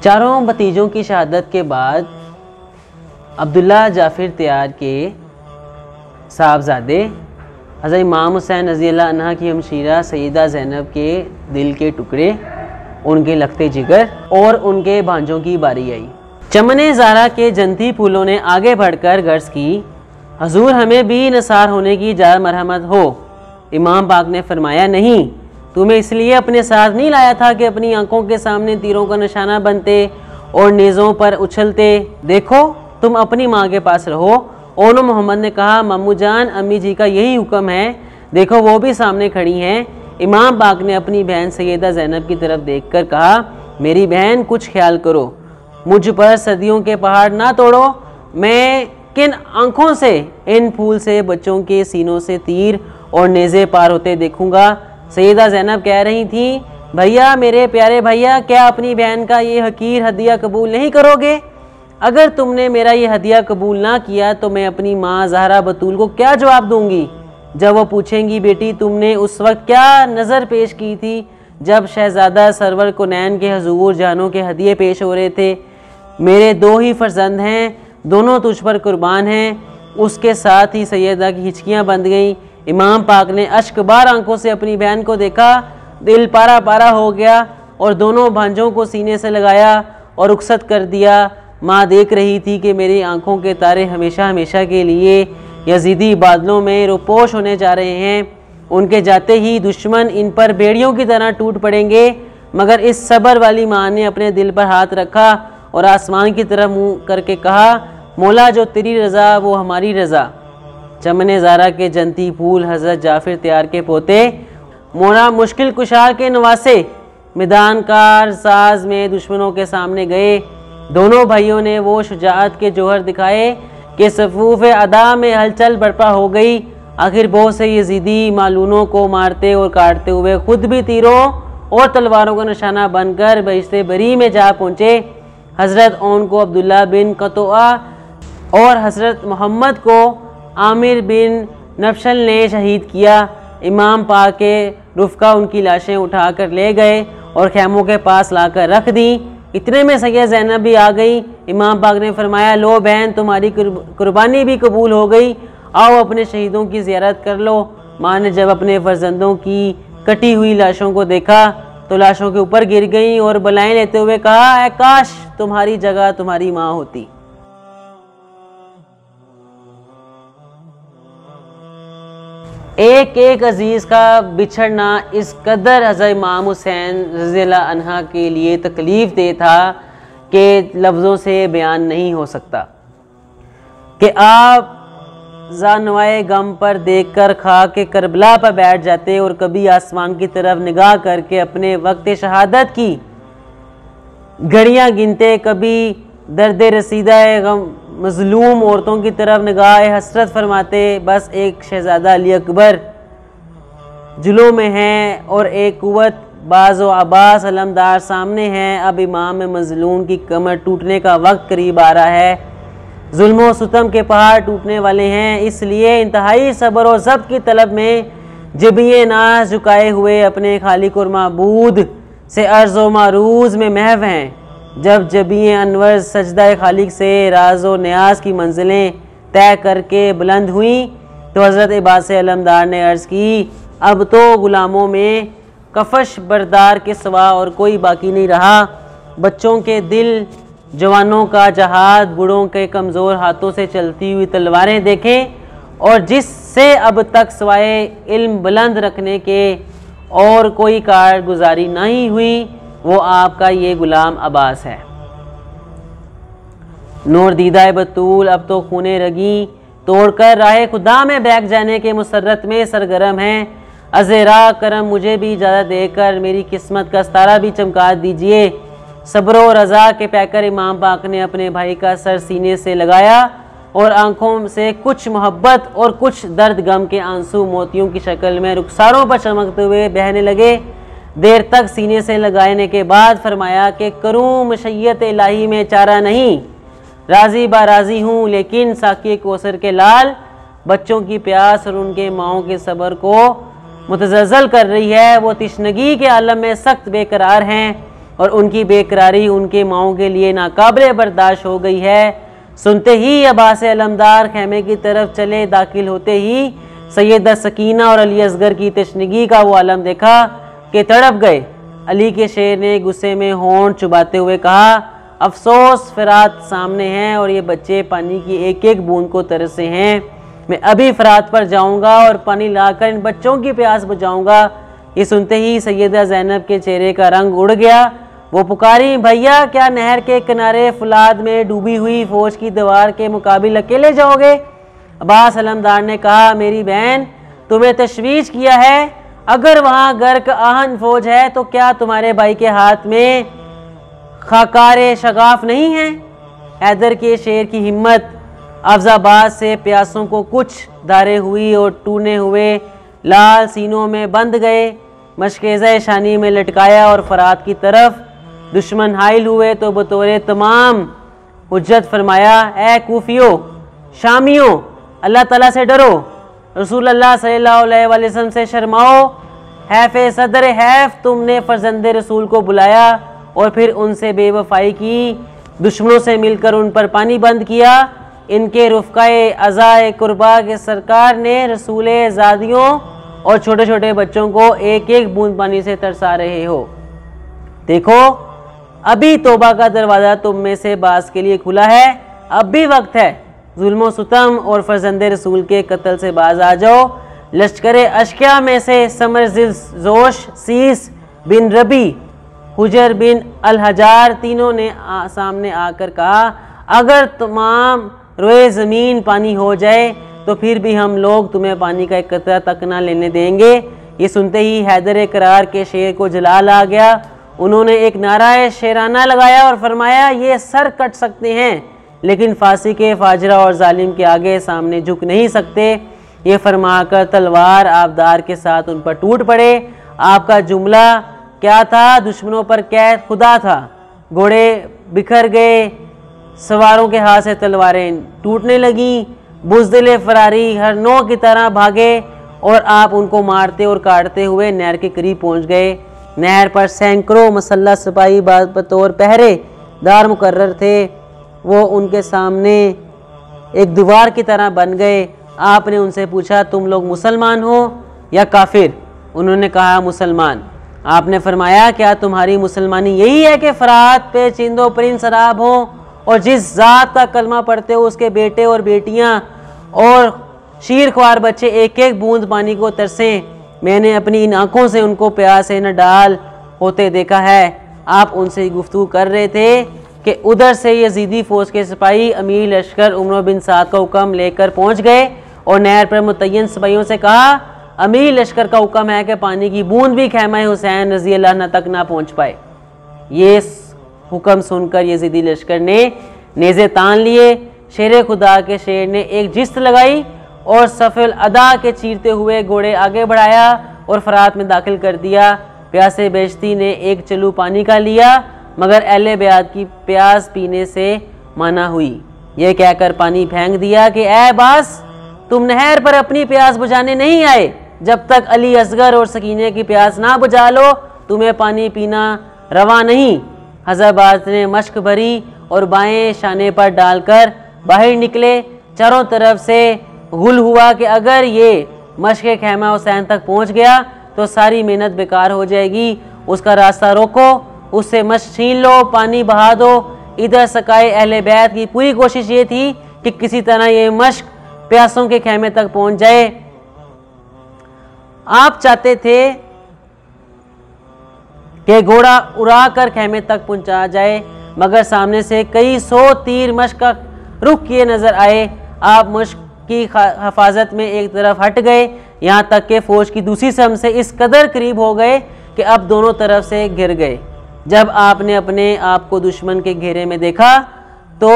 चारों भतीजों की शहादत के बाद अब्दुल्ला जाफिर तैयार के साहबजादे हज़रत इमाम हुसैन रज़ी अल्लाह अन्हा की हमशीरा सैयदा ज़ैनब के दिल के टुकड़े, उनके लखते जिगर और उनके भांजों की बारी आई। चमने ज़ारा के जन्नती फूलों ने आगे बढ़कर गर्ज की, हजूर हमें भी नसार होने की इजाज़त मरहमत हो। इमाम पाक ने फरमाया, नहीं, तुम्हें इसलिए अपने साथ नहीं लाया था कि अपनी आंखों के सामने तीरों का निशाना बनते और नेज़ों पर उछलते। देखो, तुम अपनी माँ के पास रहो। ओनो मोहम्मद ने कहा, मम्मू जान, अम्मी जी का यही हुक्म है, देखो वो भी सामने खड़ी हैं। इमाम पाक ने अपनी बहन सैयदा ज़ैनब की तरफ देखकर कहा, मेरी बहन कुछ ख्याल करो, मुझ पर सदियों के पहाड़ ना तोड़ो। मैं किन आँखों से इन फूल से बच्चों के सीनों से तीर और नेज़े पार होते देखूंगा। सैयदा ज़ैनब कह रही थी, भैया, मेरे प्यारे भैया, क्या अपनी बहन का ये हकीर हदिया कबूल नहीं करोगे? अगर तुमने मेरा ये हदिया कबूल ना किया तो मैं अपनी माँ ज़हरा बतूल को क्या जवाब दूंगी जब वो पूछेंगी, बेटी तुमने उस वक्त क्या नज़र पेश की थी जब शहज़ादा सरवर कुनैन के हजूर जानों के हदिये पेश हो रहे थे? मेरे दो ही फर्जंद हैं, दोनों तुझ पर कुर्बान हैं। उसके साथ ही सैयदा की हिचकियाँ बंद गईं। इमाम पाक ने अश्कबार आंखों से अपनी बहन को देखा, दिल पारा पारा हो गया और दोनों भांजों को सीने से लगाया और रुखसत कर दिया। माँ देख रही थी कि मेरी आंखों के तारे हमेशा हमेशा के लिए यजीदी बादलों में रुपोश होने जा रहे हैं। उनके जाते ही दुश्मन इन पर बेड़ियों की तरह टूट पड़ेंगे। मगर इस सब्र वाली माँ ने अपने दिल पर हाथ रखा और आसमान की तरफ मुँह करके कहा, मौला, जो तेरी रज़ा वो हमारी रज़ा। चमने ज़ारा के जन्नती फूल हज़रत जाफिर तैयार के पोते, मोना मुश्किल कुशार के नवासे, मैदान कार साज में दुश्मनों के सामने गए। दोनों भाइयों ने वो शुजाअत के जौहर दिखाए कि सफूफ अदा में हलचल बर्पा हो गई। आखिर बहुत से यजीदी मालूनों को मारते और काटते हुए खुद भी तीरों और तलवारों का निशाना बनकर बहिश्ते बरी में जा पहुँचे। हज़रत ओन को अब्दुल्ला बिन कतोआ और हज़रत मोहम्मद को आमिर बिन नफशल ने शहीद किया। इमाम पाक के रुफ़का उनकी लाशें उठा कर ले गए और खैमों के पास लाकर रख दी। इतने में सैयदा ज़ैनब भी आ गई। इमाम पाक ने फरमाया, लो बहन, तुम्हारी कुर्बानी भी कबूल हो गई, आओ अपने शहीदों की ज़ियारत कर लो। माँ ने जब अपने फर्जंदों की कटी हुई लाशों को देखा तो लाशों के ऊपर गिर गई और बलाएं लेते हुए कहा, ऐ काश तुम्हारी जगह तुम्हारी माँ होती। एक एक अजीज़ का बिछड़ना इस कदर हज़रत इमाम हुसैन रज़ी अल्लाह अन्हा के लिए तकलीफ़ दे था कि लफ्ज़ों से बयान नहीं हो सकता। कि आप जानवाए गम पर देखकर खा के करबला पर बैठ जाते और कभी आसमान की तरफ निगाह करके अपने वक्त शहादत की घड़ियाँ गिनते, कभी दर्द रसीदा गम मज़लूम औरतों की तरफ निगाह हसरत फरमाते। बस एक शहज़ादा अली अकबर जुलो में हैं और एक कुव्वत बाज़ व अब्बास अलमदार सामने हैं। अब इमाम मज़लूम की कमर टूटने का वक्त करीब आ रहा है। जुल्म व सितम के पहाड़ टूटने वाले हैं। इसलिए इंतहाई सब्र और ज़ब्त की तलब में जबिए नाज झुकाए हुए अपने खालिक और माबूद से अर्ज़ व मारूज़ में महव हैं। जब जबी अनवर सजदा खालिक से राज व न्याज की मंजिलें तय करके बुलंद हुई तो हज़रत इबास अलमदार ने अर्ज़ की, अब तो ग़ुलामों में कफश बरदार के सिवा और कोई बाकी नहीं रहा। बच्चों के दिल, जवानों का जहाद, बूढ़ों के कमज़ोर हाथों से चलती हुई तलवारें देखें और जिससे अब तक सिवाय इल्म बुलंद रखने के और कोई कारगुजारी नहीं हुई, वो आपका ये गुलाम अब्बास है। नूर दीदा बतूल अब तो खूने रगी तोड़कर राह खुदा में बैठ जाने के मुसर्रत में सरगर्म हैं। अज़ेरा करम मुझे भी इजाज़त देकर मेरी किस्मत का सितारा भी चमका दीजिए। सब्र व रज़ा के पैकर इमाम पाक ने अपने भाई का सर सीने से लगाया और आंखों से कुछ मोहब्बत और कुछ दर्द गम के आंसू मोतियों की शक्ल में रुखसारों पर चमकते हुए बहने लगे। देर तक सीने से लगाने के बाद फरमाया कि करूँ मशय्यत इलाही में चारा नहीं, राज़ी बाराज़ी हूँ, लेकिन साक़ी कौसर के लाल बच्चों की प्यास और उनके माओं के सब्र को मुतज़लज़ल कर रही है। वो तिश्नगी के आलम में सख्त बेकरार हैं। और उनकी बेकरारी उनके माओं के लिए नाकाबिले बर्दाश्त हो गई है। सुनते ही अब्बास अलमदार खेमे की तरफ चले। दाखिल होते ही सैयदा सकीना और अली असगर की तशनगी का वो आलम देखा कि तड़प गए। अली के शेर ने गुस्से में होंठ चुबाते हुए कहा, अफसोस फ़रात सामने हैं और ये बच्चे पानी की एक एक बूंद को तरसे हैं। मैं अभी फ़रात पर जाऊंगा और पानी लाकर इन बच्चों की प्यास बुझाऊंगा। ये सुनते ही सैयदा ज़ैनब के चेहरे का रंग उड़ गया। वो पुकारी, भैया क्या नहर के किनारे फुलाद में डूबी हुई फौज की दीवार के मुकाबिल अकेले जाओगे? अब्बास अलमदार ने कहा, मेरी बहन तुम्हें तशवीश किया है, अगर वहाँ गर्क आहन फौज है तो क्या तुम्हारे भाई के हाथ में खाकारे शगाफ नहीं है? हैदर के शेर की हिम्मत अफजाबाद से प्यासों को कुछ धारे हुई और टूने हुए लाल सीनों में बंध गए। मशकेज़ा शानी में लटकाया और फ़रात की तरफ दुश्मन हाइल हुए तो बतौर तमाम हुज्जत फरमाया, ए कूफियो शामियों, अल्लाह ताला से डरो, रसूल अल्लाह सल्लल्लाहु अलैहि वसल्लम से शर्माओ। हैफ़ सदर हैफ़, तुमने फ़र्जंदे रसूल को बुलाया और फिर उनसे बेवफाई की, दुश्मनों से मिलकर उन पर पानी बंद किया। इनके रुफ़क़ाए अज़ाए कुर्बा के सरकार ने रसूल ज़ादियों और छोटे छोटे बच्चों को एक एक बूंद पानी से तरसा रहे हो। देखो अभी तौबा का दरवाज़ा तुम में से बास के लिए खुला है, अब भी वक्त है। जुल्म सितम और फर्जंदे रसूल के कत्ल से बाज आ जाओ। लश्कर अशकिया में से समर जोश, सीस बिन रबी, हुजर बिन अल-हजार तीनों ने सामने आकर कहा, अगर तमाम रोए ज़मीन पानी हो जाए तो फिर भी हम लोग तुम्हें पानी का एक कतरा तक ना लेने देंगे। ये सुनते ही हैदर करार के शेर को जलाल आ गया। उन्होंने एक नारा शेराना लगाया और फरमाया, ये सर कट सकते हैं लेकिन फांसी के फाजरा और जालिम के आगे सामने झुक नहीं सकते। ये फरमाकर तलवार आबदार के साथ उन पर टूट पड़े। आपका जुमला क्या था? दुश्मनों पर कैद खुदा था। घोड़े बिखर गए, सवारों के हाथ से तलवारें टूटने लगीं। बुज़दिल फरारी हर नौ की तरह भागे और आप उनको मारते और काटते हुए नहर के करीब पहुंच गए। नहर पर सैकड़ों मसल्ला सिपाही बतौर पहरेदार मुकर्रर थे। वो उनके सामने एक दीवार की तरह बन गए। आपने उनसे पूछा, तुम लोग मुसलमान हो या काफिर? उन्होंने कहा, मुसलमान। आपने फरमाया, क्या तुम्हारी मुसलमानी यही है कि फ़रात पे चिंदो परिंद सराब हो और जिस ज़ात का कलमा पढ़ते हो उसके बेटे और बेटियां और शीर ख्वार बच्चे एक एक बूंद पानी को तरसें? मैंने अपनी इन आँखों से उनको प्यास से न डाल होते देखा है। आप उनसे गुफ्तगू कर रहे थे कि उधर से यजीदी फ़ौज के सिपाही अमीर लश्कर उमर बिन साद का हुक्म लेकर पहुँच गए और नहर पर मुतय्यन सिपाहियों से कहा, अमीर लश्कर का हुक्म है कि पानी की बूंद भी खैमा हुसैन रज़ी अल्लाह तक ना पहुँच पाए। ये हुक्म सुनकर यजीदी लश्कर ने नेज़े तान लिए। शेर खुदा के शेर ने एक जिस्त लगाई और सफल अदा के चीरते हुए घोड़े आगे बढ़ाया और फ़रात में दाखिल कर दिया। प्यासे बेश्ती ने एक चलू पानी का लिया मगर अहले बैत की प्यास पीने से मना हुई। यह कहकर पानी फेंक दिया कि ऐ बास, तुम नहर पर अपनी प्यास बुझाने नहीं आए। जब तक अली असगर और सकीने की प्यास ना बुझा लो तुम्हें पानी पीना रवा नहीं। हज़रबाज ने मश्क भरी और बाएं शाने पर डालकर बाहर निकले। चारों तरफ से गुल हुआ कि अगर ये मश्क खैमा हुसैन तक पहुंच गया तो सारी मेहनत बेकार हो जाएगी। उसका रास्ता रोको, उससे मश्क छीन लो, पानी बहा दो। इधर सकाए अहले बैत की पूरी कोशिश ये थी कि किसी तरह ये मश्क प्यासों के खैमे तक पहुंच जाए। आप चाहते थे कि घोड़ा उड़ा कर खैमे तक पहुंचा जाए मगर सामने से कई सौ तीर मश्क का रुख किए नजर आए। आप मश्क की हिफाजत में एक तरफ हट गए, यहाँ तक कि फौज की दूसरी सम से इस कदर करीब हो गए कि अब दोनों तरफ से घिर गए। जब आपने अपने आप को दुश्मन के घेरे में देखा तो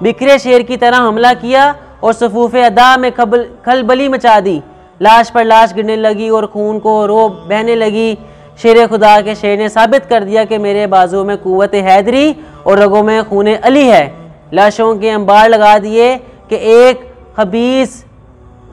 बिखरे शेर की तरह हमला किया और सफूफ़े अदा में खलबली मचा दी। लाश पर लाश गिरने लगी और खून को रोब बहने लगी। शेर खुदा के शेर ने साबित कर दिया कि मेरे बाजुओं में कुव्वत हैदरी और रगों में खून अली है। लाशों के अंबार लगा दिए कि एक खबीस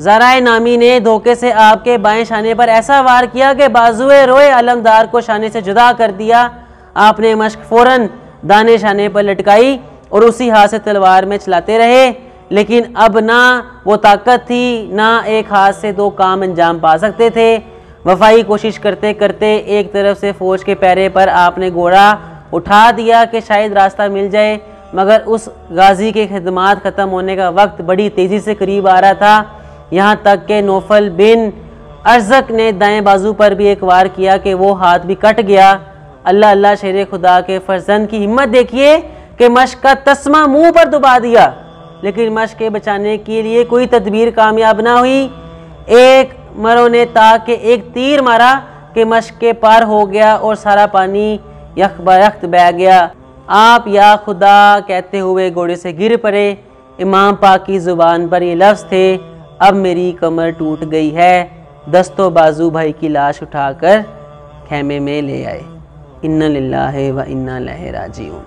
ज़राए नामी ने धोखे से आपके बाएं शाने पर ऐसा वार किया कि बाजुए रोए अलमदार को शाने से जुदा कर दिया। आपने मश्क फ़ौरन दाने शाने पर लटकाई और उसी हाथ से तलवार में चलाते रहे। लेकिन अब ना वो ताकत थी, ना एक हाथ से दो काम अंजाम पा सकते थे। वफाई कोशिश करते करते एक तरफ से फ़ौज के पैरे पर आपने घोड़ा उठा दिया कि शायद रास्ता मिल जाए, मगर उस गाजी के खिदमात ख़त्म होने का वक्त बड़ी तेज़ी से करीब आ रहा था। यहाँ तक कि नौफल बिन अरज़क ने दाएं बाजू पर भी एक वार किया कि वो हाथ भी कट गया। अल्लाह अल्लाह शेर खुदा के फर्जंद की हिम्मत देखिए कि मश्क का तस्मा मुंह पर दबा दिया, लेकिन मश्क के बचाने के लिए कोई तदबीर कामयाब ना हुई। एक मरों ने ताक के एक तीर मारा कि मश्क के पार हो गया और सारा पानी यख बयख्त बह गया। आप या खुदा कहते हुए घोड़े से गिर पड़े। इमाम पाक की ज़ुबान पर ये लफ्ज़ थे, अब मेरी कमर टूट गई है। दस्तों बाजू भाई की लाश उठाकर खेमे में ले आए। इन्ना लिल्लाहि व इन्ना इलैहि राजिऊन।